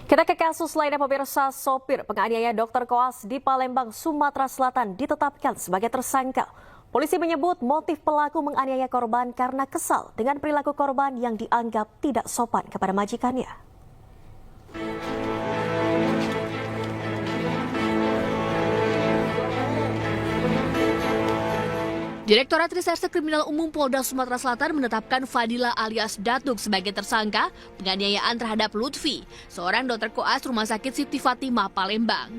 Kita ke kasus lainnya, pemirsa. Sopir penganiaya dokter koas di Palembang, Sumatera Selatan ditetapkan sebagai tersangka. Polisi menyebut motif pelaku menganiaya korban karena kesal dengan perilaku korban yang dianggap tidak sopan kepada majikannya. Direktorat Reserse Kriminal Umum Polda Sumatera Selatan menetapkan Fadila alias Datuk sebagai tersangka penganiayaan terhadap Lutfi, seorang dokter koas Rumah Sakit Siti Fatimah, Palembang.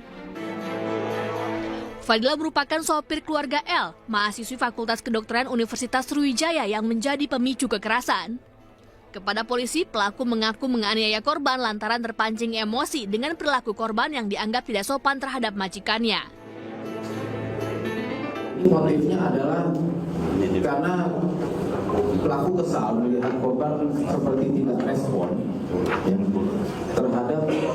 Fadila merupakan sopir keluarga L, mahasiswi Fakultas Kedokteran Universitas Sriwijaya yang menjadi pemicu kekerasan. Kepada polisi, pelaku mengaku menganiaya korban lantaran terpancing emosi dengan perilaku korban yang dianggap tidak sopan terhadap majikannya. Motifnya adalah karena pelaku kesal melihat korban seperti tidak respon terhadap ibu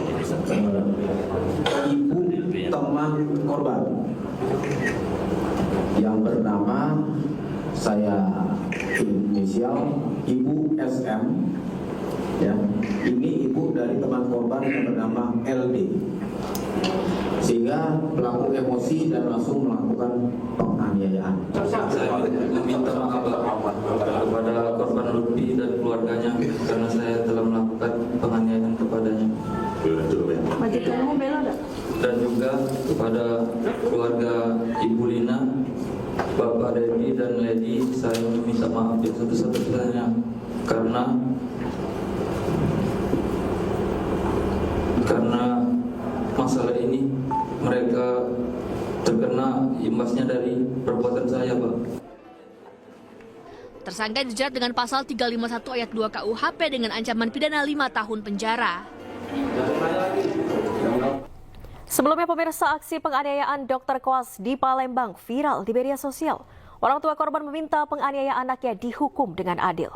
teman korban yang bernama, saya inisial, Ibu SM. Ya, ini ibu dari teman korban yang bernama LD. Sehingga pelaku emosi dan langsung melakukan penganiayaan. Saya meminta maaf kepada korban Lutfi dan keluarganya karena saya telah melakukan penganiayaan kepadanya. Dan juga kepada keluarga Ibu Lina, Bapak Dedi dan Lady, saya meminta maaf yang satu-satunya karena masalah ini mereka terkena imbasnya dari perbuatan saya, Pak. Tersangka dijerat dengan pasal 351 ayat 2 KUHP dengan ancaman pidana 5 tahun penjara. Sebelumnya, pemirsa, aksi penganiayaan dokter koas di Palembang viral di media sosial. Orang tua korban meminta penganiaya anaknya dihukum dengan adil.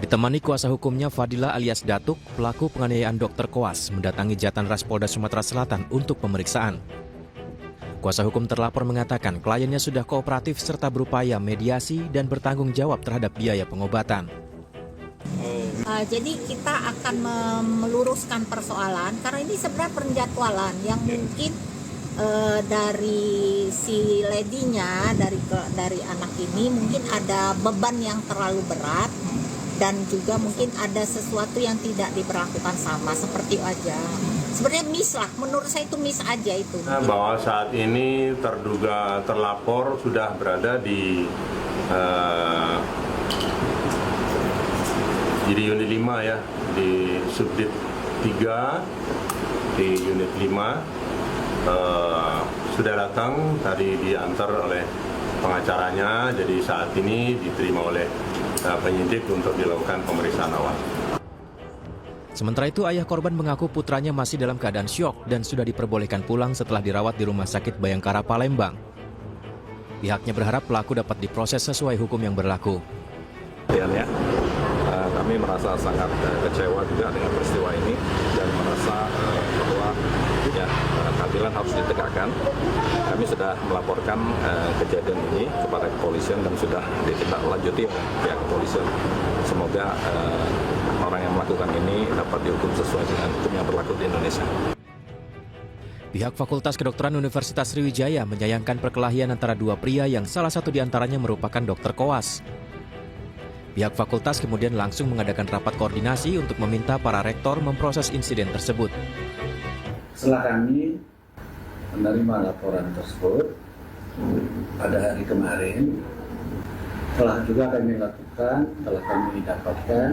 Ditemani kuasa hukumnya Fadila alias Datuk, pelaku penganiayaan dokter koas mendatangi Jatanras Polda Sumatera Selatan untuk pemeriksaan. Kuasa hukum terlapor mengatakan kliennya sudah kooperatif serta berupaya mediasi dan bertanggung jawab terhadap biaya pengobatan. Jadi kita akan meluruskan persoalan karena ini sebenarnya penjadwalan yang mungkin dari si ladinya, dari anak ini mungkin ada beban yang terlalu berat. Dan juga mungkin ada sesuatu yang tidak diberlakukan sama, seperti aja. Sebenarnya miss lah, menurut saya itu miss aja itu. Bahwa saat ini terduga terlapor sudah berada di unit 5 ya, di subdit 3 di unit 5 sudah datang, tadi diantar oleh pengacaranya, jadi saat ini diterima oleh penyidik untuk dilakukan pemeriksaan awal. Sementara itu, ayah korban mengaku putranya masih dalam keadaan syok dan sudah diperbolehkan pulang setelah dirawat di Rumah Sakit Bayangkara, Palembang. Pihaknya berharap pelaku dapat diproses sesuai hukum yang berlaku. Ya, kami merasa sangat kecewa juga dengan peristiwa ini dan merasa bahwa keadilan harus ditegakkan. Kami sudah melaporkan kejadian ini kepada kepolisian dan sudah ditindaklanjuti oleh pihak kepolisian. Semoga orang yang melakukan ini dapat dihukum sesuai dengan hukum yang berlaku di Indonesia. Pihak Fakultas Kedokteran Universitas Sriwijaya menyayangkan perkelahian antara dua pria yang salah satu diantaranya merupakan dokter koas. Pihak fakultas kemudian langsung mengadakan rapat koordinasi untuk meminta para rektor memproses insiden tersebut. Setelah kami menerima laporan tersebut pada hari kemarin, telah juga kami lakukan, telah kami dapatkan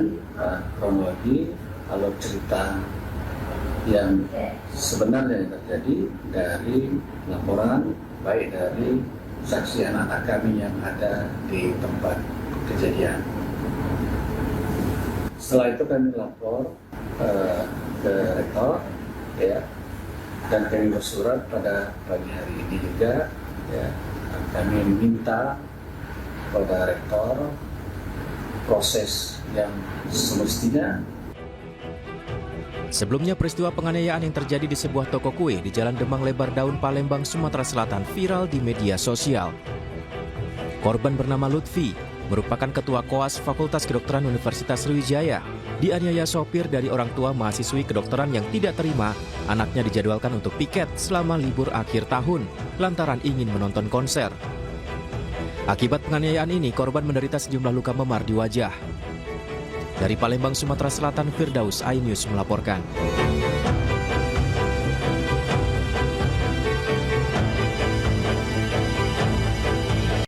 kronologi alur cerita yang sebenarnya yang terjadi dari laporan baik dari saksi anak-anak kami yang ada di tempat kejadian. Setelah itu kami lapor ke rektor, ya, dan kami bersurat pada pagi hari ini juga, ya, kami minta kepada rektor proses yang semestinya. Sebelumnya, peristiwa penganiayaan yang terjadi di sebuah toko kue di Jalan Demang Lebar Daun, Palembang, Sumatera Selatan viral di media sosial. Korban bernama Lutfi merupakan ketua Koas Fakultas Kedokteran Universitas Sriwijaya, dianiaya sopir dari orang tua mahasiswi kedokteran yang tidak terima anaknya dijadwalkan untuk piket selama libur akhir tahun lantaran ingin menonton konser. Akibat penganiayaan ini, korban menderita sejumlah luka memar di wajah. Dari Palembang, Sumatera Selatan, Firdaus, iNews melaporkan.